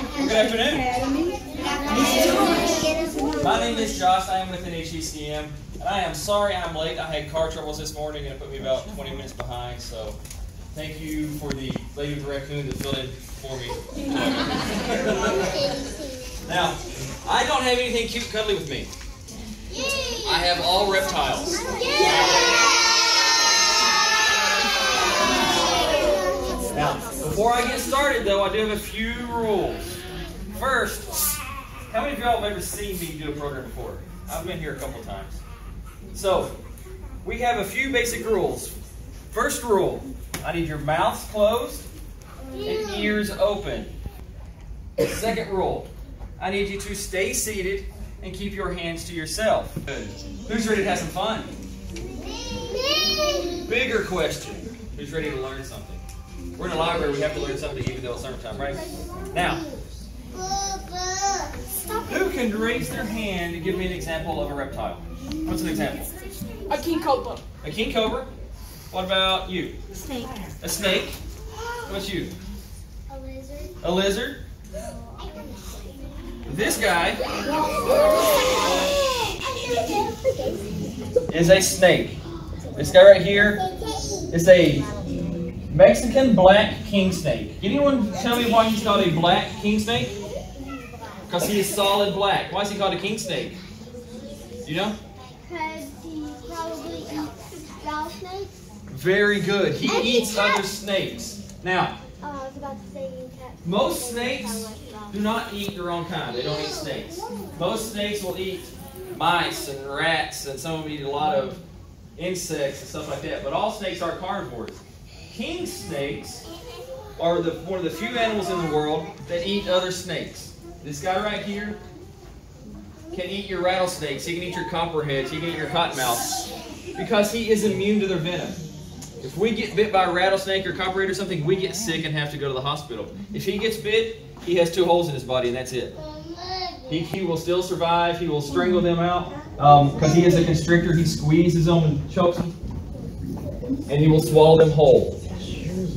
Good afternoon. My name is Josh. I am with HECM. And I am sorry I'm late. I had car troubles this morning and it put me about 20 minutes behind. So thank you for the lady with the raccoon that filled in for me. Now, I don't have anything cute and cuddly with me. I have all reptiles. Now, before I get started though, I do have a few rules. First, how many of y'all have ever seen me do a program before? I've been here a couple times. So, we have a few basic rules. First rule, I need your mouths closed and ears open. Second rule, I need you to stay seated and keep your hands to yourself. Good. Who's ready to have some fun? Bigger question. Who's ready to learn something? We're in a library, we have to learn something even though it's summertime, right? Now, who can raise their hand and give me an example of a reptile? What's an example? A king cobra. A king cobra? What about you? A snake. A snake? What's you? A lizard. A lizard? This guy is a snake. This guy right here is a Mexican black king snake. Can anyone tell me why he's called a black king snake? Because he is solid black. Why is he called a king snake? You know? Because he probably eats rattlesnakes. Very good. He eats other snakes. Now, I was about to say most snakes do not eat their own kind. They don't eat snakes. Most snakes will eat mice and rats, and some of them eat a lot of insects and stuff like that. But all snakes are carnivores. King snakes are one of the few animals in the world that eat other snakes. This guy right here can eat your rattlesnakes. He can eat your copperheads. He can eat your cottonmouths because he is immune to their venom. If we get bit by a rattlesnake or copperhead or something, we get sick and have to go to the hospital. If he gets bit, he has 2 holes in his body and that's it. He will still survive. He will strangle them out because he is a constrictor. He squeezes them and chokes them, and he will swallow them whole.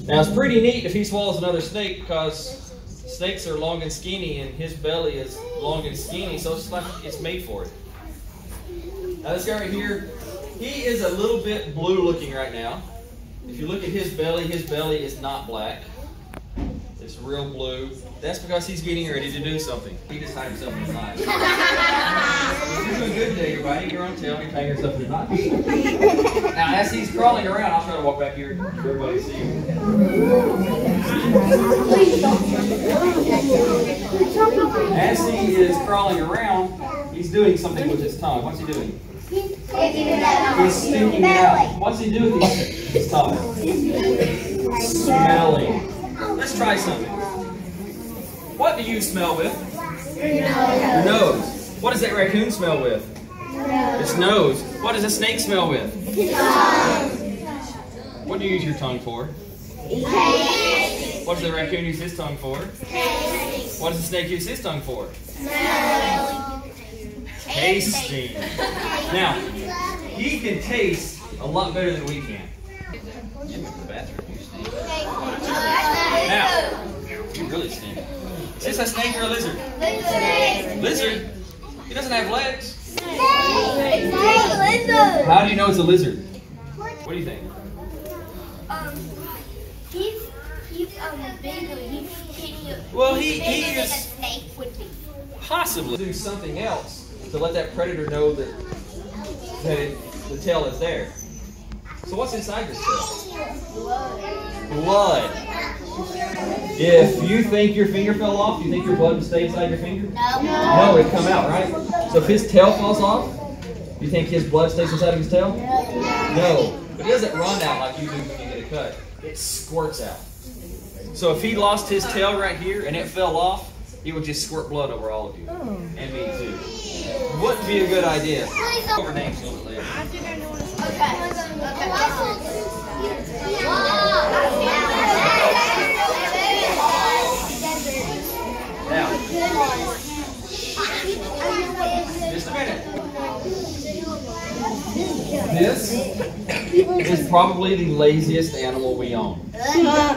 Now it's pretty neat if he swallows another snake because snakes are long and skinny and his belly is long and skinny, so it's like it's made for it. Now this guy right here, he is a little bit blue looking right now. If you look at his belly is not black. It's real blue. That's because he's getting ready to do something. He just tied himself in his knot. You're doing good today, everybody. You're on tail, you're tying yourself in your knot. Now as he's crawling around, I'll try to walk back here for everybody to see him. As he is crawling around, he's doing something with his tongue. What's he doing? He's sticking it out. What's he doing with his tongue? Smelling. Let's try something. What do you smell with? Your nose. What does that raccoon smell with? Its nose. What does a snake smell with? What do you use your tongue for? What does the raccoon use his tongue for? What does the snake use his tongue for? Tasting. Now, he can taste a lot better than we can. Get him to the bathroom, you stink. Now, you really stink. Is this a snake or a lizard? Lizard? He doesn't have legs. How do you know it's a lizard? What do you think? He's bigger. Well, he is possibly do something else to let that predator know that the tail is there. So what's inside this tail? Blood. If you think your finger fell off, do you think your blood would stay inside your finger? No, it'd come out, right? So if his tail falls off, do you think his blood stays inside of his tail? No. But it doesn't run out like you do when you get a cut. It squirts out. So if he lost his tail right here and it fell off, he would just squirt blood over all of you. And me too. Wouldn't be a good idea. Over names a little bit later. Now, just a minute. This is probably the laziest animal we own. Now,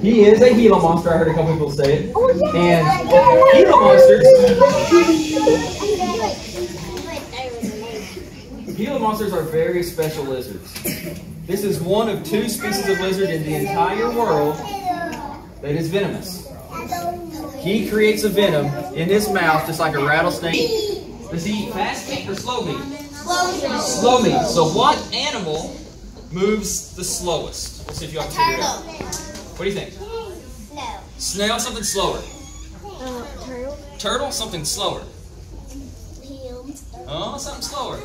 he is a Hilo Monster. I heard a couple people say it. And Hilo Monsters are very special lizards. This is one of 2 species of lizard in the entire world that is venomous. He creates a venom in his mouth just like a rattlesnake. Does he eat fast meat or slow meat? Slow meat. So what animal moves the slowest? Let's see if you can figure it out. What do you think? Snail, something slower. Turtle. Turtle, something slower. Oh, something slower.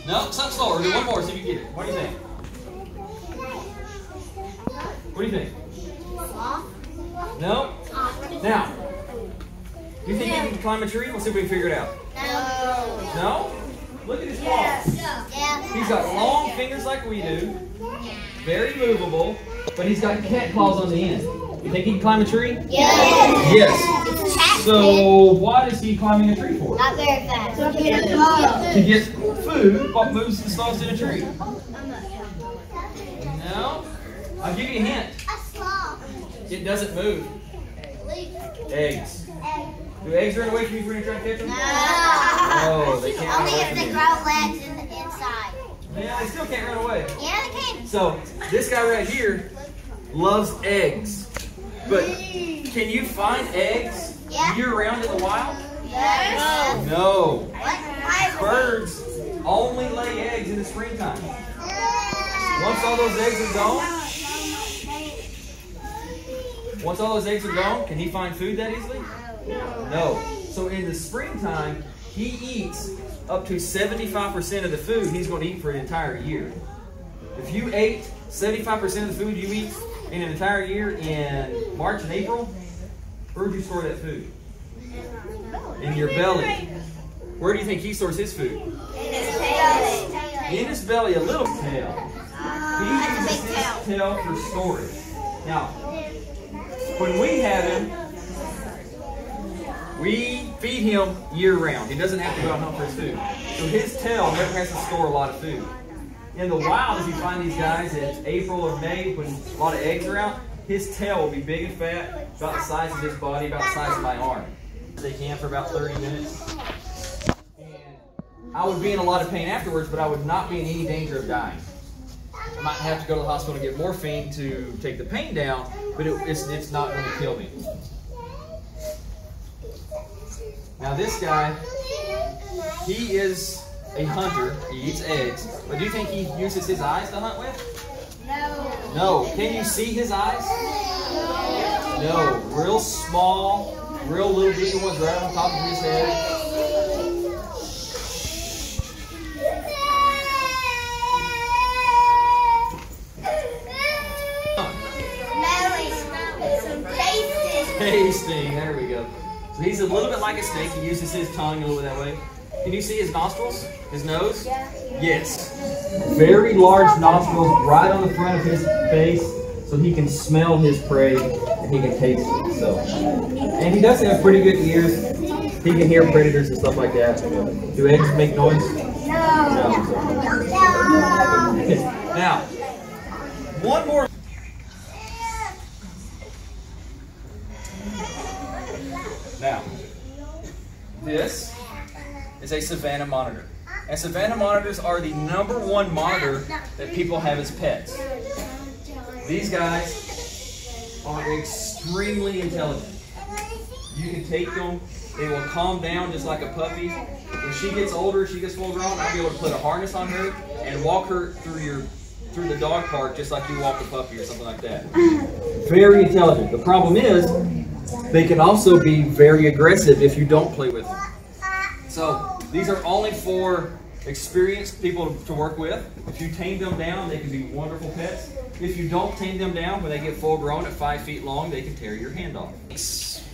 No, something slower. We'll do one more, see if you get it. What do you think? What do you think? No? Now, do you think he can climb a tree? We'll see if we can figure it out. No? Look at his claws. He's got long fingers like we do. Very movable. But he's got cat claws on the end. You think he can climb a tree? Yes. So what is he climbing a tree for? Not very fast. To get food. What moves the slowest in a tree? No. I'll give you a hint. It doesn't move. Eggs. Do eggs run away from you when you try to catch them? No, they can't run away from you. grow legs in the inside. Yeah, they still can't run away. Yeah, they can. So this guy right here loves eggs. But can you find eggs year-round in the wild? No. Birds only lay eggs in the springtime. Once all those eggs are gone, can he find food that easily? No. So in the springtime, he eats up to 75% of the food he's going to eat for an entire year. If you ate 75% of the food you eat in an entire year in March and April, where would you store that food? In your belly. Where do you think he stores his food? In his belly, a little tail. He uses his tail for storage. Now, when we have him, we feed him year-round. He doesn't have to go out and hunt for his food. So his tail never has to store a lot of food. In the wild, if you find these guys in April or May when a lot of eggs are out, his tail will be big and fat, about the size of his body, about the size of my arm. They can for about 30 minutes. And I would be in a lot of pain afterwards, but I would not be in any danger of dying. I might have to go to the hospital and get morphine to take the pain down, but it's not going to kill me. Now this guy, he is a hunter. He eats eggs. But do you think he uses his eyes to hunt with? No. Can you see his eyes? No. Real small, real little bitty ones right on top of his head. Tasting. There we go. So he's a little bit like a snake. He uses his tongue a little bit that way. Can you see his nostrils? His nose? Yes. Very large nostrils right on the front of his face so he can smell his prey and he can taste it. So, and he does have pretty good ears. He can hear predators and stuff like that. Do eggs make noise? No. Now, one more. Now, this is a Savannah monitor. And Savannah monitors are the #1 monitor that people have as pets. These guys are extremely intelligent. You can take them, they will calm down just like a puppy. When she gets older, she gets full grown, I'll be able to put a harness on her and walk her through the dog park just like you walk a puppy or something like that. Very intelligent. The problem is, they can also be very aggressive if you don't play with them. So these are only for experienced people to work with. If you tame them down, they can be wonderful pets. If you don't tame them down, when they get full grown at 5 feet long, they can tear your hand off.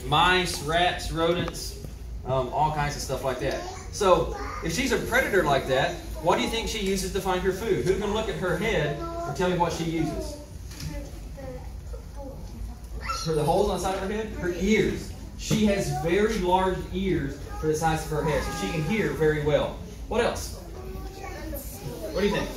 Mice, rats, rodents, all kinds of stuff like that. So if she's a predator like that, what do you think she uses to find her food? Who can look at her head and tell me what she uses? For the holes on the side of her head? Her ears. She has very large ears for the size of her head, so she can hear very well. What else? What do you think?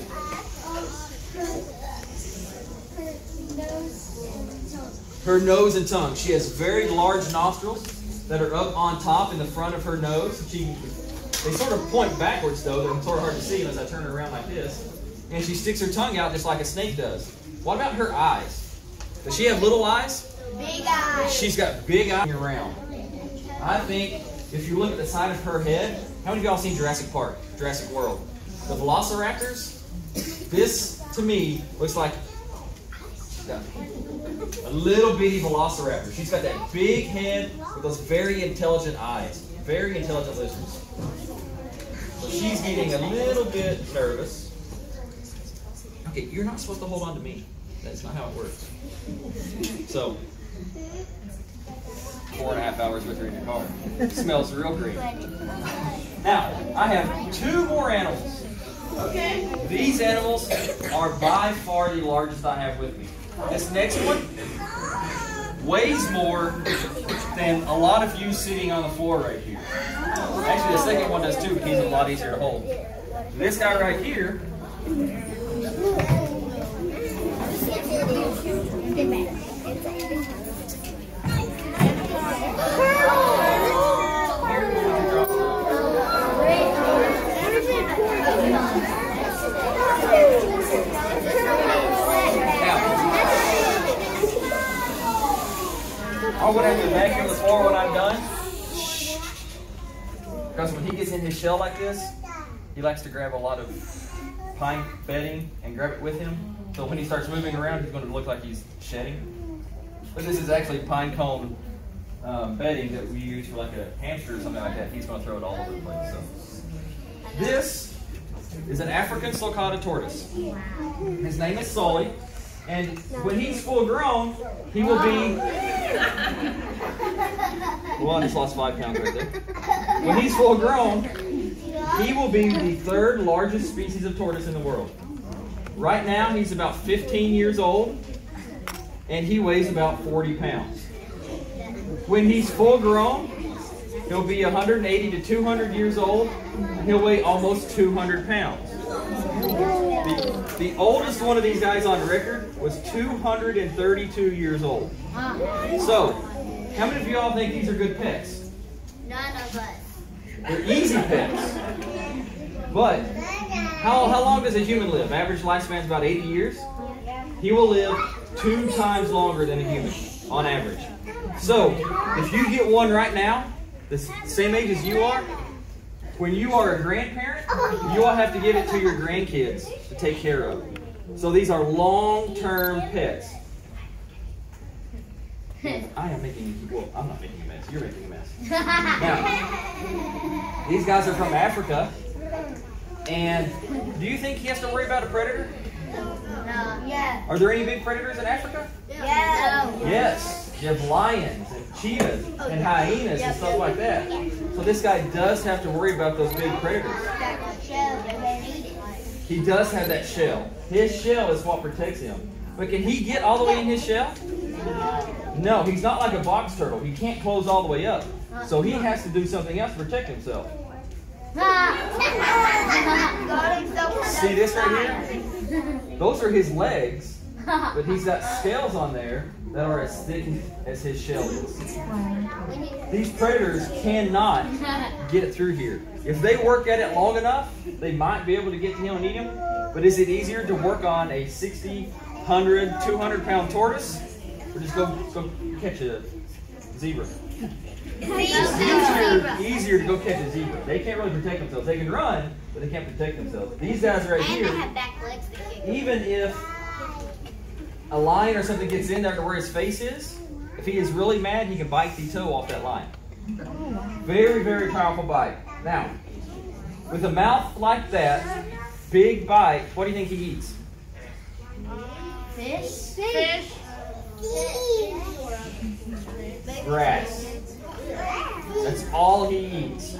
her nose and tongue. She has very large nostrils that are up on top in the front of her nose. They sort of point backwards though. They're sort of hard to see unless I turn her around like this. And she sticks her tongue out just like a snake does. What about her eyes? Does she have little eyes? Big eyes. She's got big eyes around. I think if you look at the side of her head, how many of y'all seen Jurassic Park, Jurassic World? The velociraptors, this to me looks like a little bitty velociraptor. She's got that big head with those very intelligent eyes. Very intelligent lizards. So she's getting a little bit nervous. Okay, you're not supposed to hold on to me. That's not how it works. So, 4.5 hours with her in your car. It smells real great. Now, I have 2 more animals. Okay. These animals are by far the largest I have with me. This next one weighs more than a lot of you sitting on the floor right here. Actually, the second one does too, but he's a lot easier to hold. This guy right here, I'm going to have to vacuum the floor when I'm done. Because when he gets in his shell like this, he likes to grab a lot of pine bedding and grab it with him. So when he starts moving around, he's going to look like he's shedding. But this is actually pine cone bedding that we use for like a hamster or something like that. He's going to throw it all over the place. So this is an African sulcata tortoise. His name is Sully. And when he's full grown, he will be... Well, I just lost 5 pounds right there. When he's full grown, he will be the 3rd largest species of tortoise in the world. Right now, he's about 15 years old, and he weighs about 40 pounds. When he's full grown, he'll be 180 to 200 years old, and he'll weigh almost 200 pounds. The oldest one of these guys on record was 232 years old. So, how many of y'all think these are good pets? None of us. They're easy pets. But, how long does a human live? Average lifespan is about 80 years. He will live 2 times longer than a human, on average. So, if you get one right now, the same age as you are, when you are a grandparent, you will have to give it to your grandkids to take care of. So these are long-term pets. I am making, well, I'm not making a mess. You're making a mess. Now, these guys are from Africa. And do you think he has to worry about a predator? No. Yeah. Are there any big predators in Africa? Yeah. No. Yes. You have lions and cheetahs and hyenas and stuff like that. So this guy does have to worry about those big predators. He does have that shell. His shell is what protects him. But can he get all the way in his shell? No, he's not like a box turtle. He can't close all the way up. So he has to do something else to protect himself. See this right here? Those are his legs, but he's got scales on there that are as thick as his shell is. These predators cannot get through here. If they work at it long enough, they might be able to get to him and eat him. But is it easier to work on a 60, 100, 200-pound tortoise, or just go catch a zebra? It's easier to go catch a zebra. They can't really protect themselves. They can run, but they can't protect themselves. These guys right here, even if a lion or something gets in there to where his face is, if he is really mad, he can bite the toe off that lion. Very, very powerful bite. Now, with a mouth like that, big bite, what do you think he eats? Fish. Grass. That's all he eats.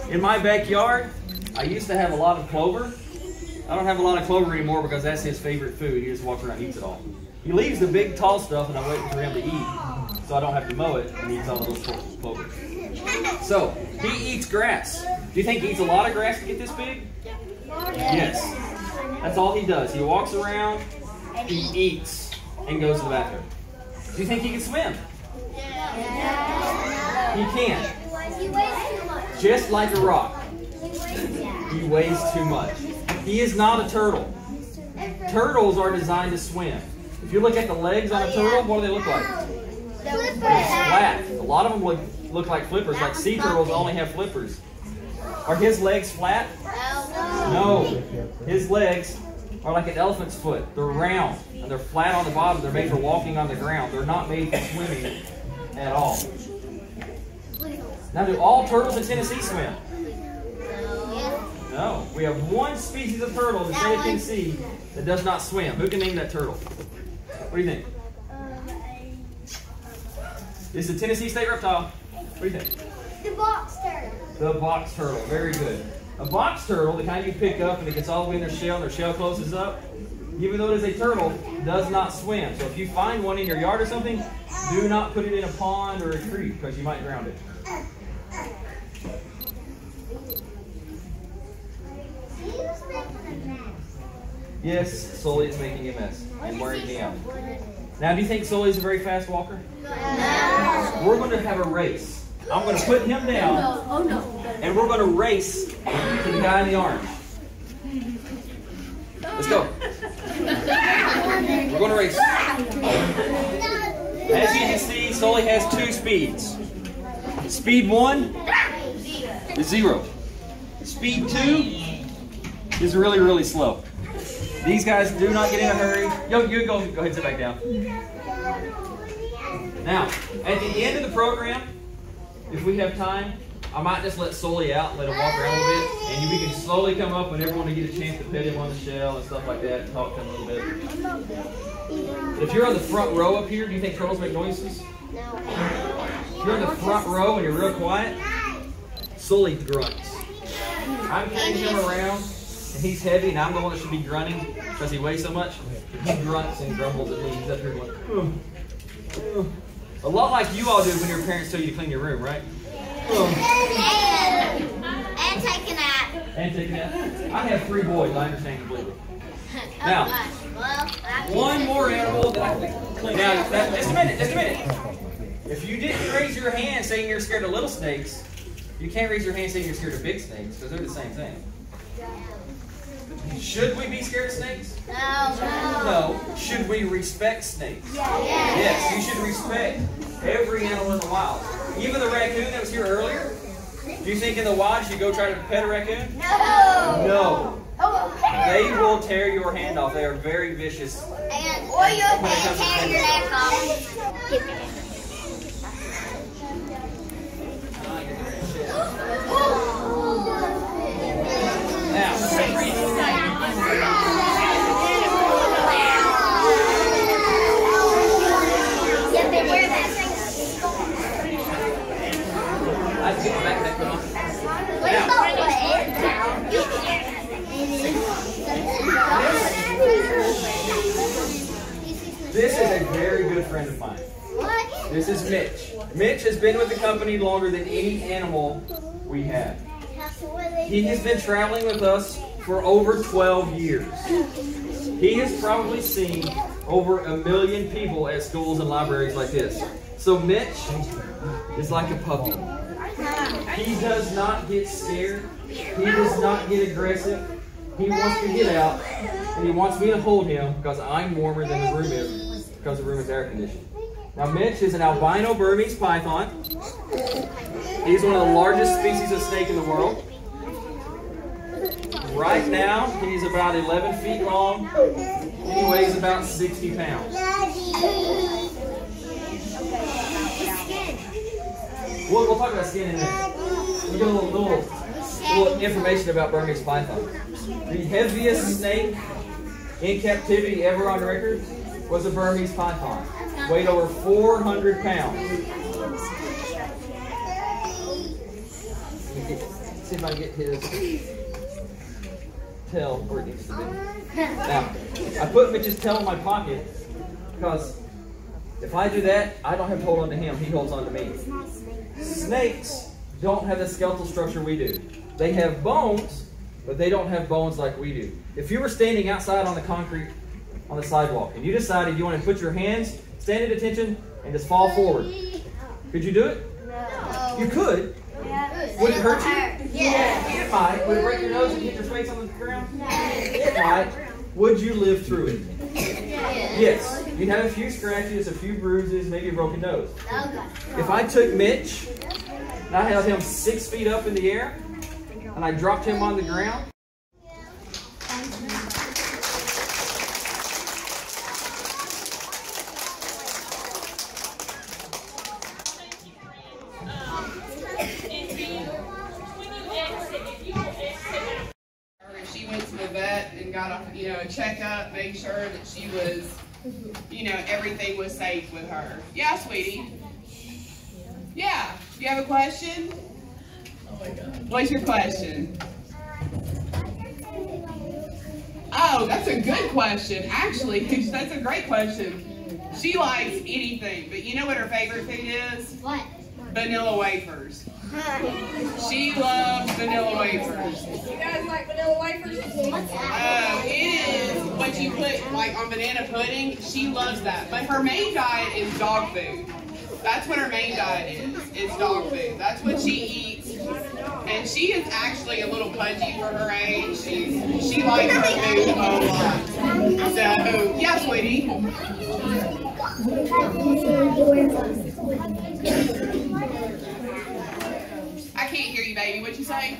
In my backyard, I used to have a lot of clover. I don't have a lot of clover anymore because that's his favorite food. He just walks around and eats it all. He leaves the big tall stuff and I'm waiting for him to eat so I don't have to mow it, and he eats all those clover. So, he eats grass. Do you think he eats a lot of grass to get this big? Yes. That's all he does. He walks around, he eats, and goes to the bathroom. Do you think he can swim? He can't. He weighs too much. Just like a rock. He weighs too much. He is not a turtle. Turtles are designed to swim. If you look at the legs on a turtle, what do they look like? They're flat. A lot of them look like flippers, like sea turtles only have flippers. Are his legs flat? No. His legs are like an elephant's foot. They're round and they're flat on the bottom. They're made for walking on the ground. They're not made for swimming at all. Now, do all turtles in Tennessee swim? No. We have one species of turtle in the state of Tennessee that does not swim. Who can name that turtle? What do you think? It's the Tennessee state reptile. What do you think? The box turtle. The box turtle. Very good. A box turtle, the kind you pick up and it gets all the way in their shell and their shell closes up, even though it is a turtle, does not swim. So if you find one in your yard or something, do not put it in a pond or a creek because you might drown it. Yes, Sully is making a mess and wearing me out. Now, do you think Sully is a very fast walker? No. We're going to have a race. I'm going to put him down, and we're going to race to the guy in the orange. Let's go. We're going to race. As you can see, Sully has 2 speeds. Speed 1 is 0. Speed 2 is really, really slow. These guys do not get in a hurry. Yo, you go ahead and sit back down. Now, at the end of the program, if we have time, I might just let Sully out and let him walk around a little bit, and we can slowly come up whenever we want to get a chance to pet him on the shell and stuff like that, and talk to him a little bit. But if you're on the front row up here, do you think turtles make noises? If you're in the front row and you're real quiet, Sully grunts. I'm carrying him around, and he's heavy, and I'm the one that should be grunting because he weighs so much. He grunts and grumbles at me. He's up here going, a lot like you all do when your parents tell you to clean your room, right? And take a nap. And take a nap. I have 3 boys. I understand completely. Now, one more animal that I can clean. Now, just a minute. If you didn't raise your hand saying you're scared of little snakes, you can't raise your hand saying you're scared of big snakes because they're the same thing. Should we be scared of snakes? No. Should we respect snakes? Yes, you should respect every animal in the wild. Even the raccoon that was here earlier. Do you think in the wild you should go try to pet a raccoon? No. They will tear your hand off. They are very vicious. Or you'll tear your neck off. Now, this is a very good friend of mine. This is Mitch. Mitch has been with the company longer than any animal we have. He has been traveling with us for over 12 years. He has probably seen over 1 million people at schools and libraries like this. So Mitch is like a puppy. He does not get scared. He does not get aggressive. He wants to get out, and he wants me to hold him because I'm warmer than the room is because the room is air conditioned. Now Mitch is an albino Burmese python. He's one of the largest species of snake in the world. Right now, he's about 11 feet long. He weighs about 60 pounds. We'll talk about skin in a minute. We'll get a little information about Burmese python. The heaviest snake in captivity ever on record was a Burmese python. Weighed over 400 pounds. See if I can get his tail where it needs to be. Now, I put Mitch's tail in my pocket because if I do that, I don't have to hold on to him. He holds on to me. Snakes don't have the skeletal structure we do. They have bones, but they don't have bones like we do. If you were standing outside on the concrete on the sidewalk and you decided you want to put your hands, stand at attention, and just fall forward. Could you do it? No. You could. Yeah. Would it hurt you? Yeah. It might. Would it break your nose and hit your face on the ground? It might. Would you live through it? Yes. You'd have a few scratches, a few bruises, maybe a broken nose. If I took Mitch and I held him 6 feet up in the air and I dropped him on the ground, she went to the vet and got a checkup, made sure that she was, everything was safe with her. Yeah, sweetie. Yeah. You have a question? oh my God. What's your question? Oh, that's a good question. Actually, that's a great question. She likes anything, but you know what her favorite thing is? What? Vanilla wafers. She loves vanilla wafers. You guys like vanilla wafers? What's that? It is what you put like on banana pudding. She loves that. But her main diet is dog food. That's what her main diet is dog food. That's what she eats. And she is actually a little pudgy for her age. She likes her food a whole lot. So, yeah, sweetie. I can't hear you, baby. What'd you say?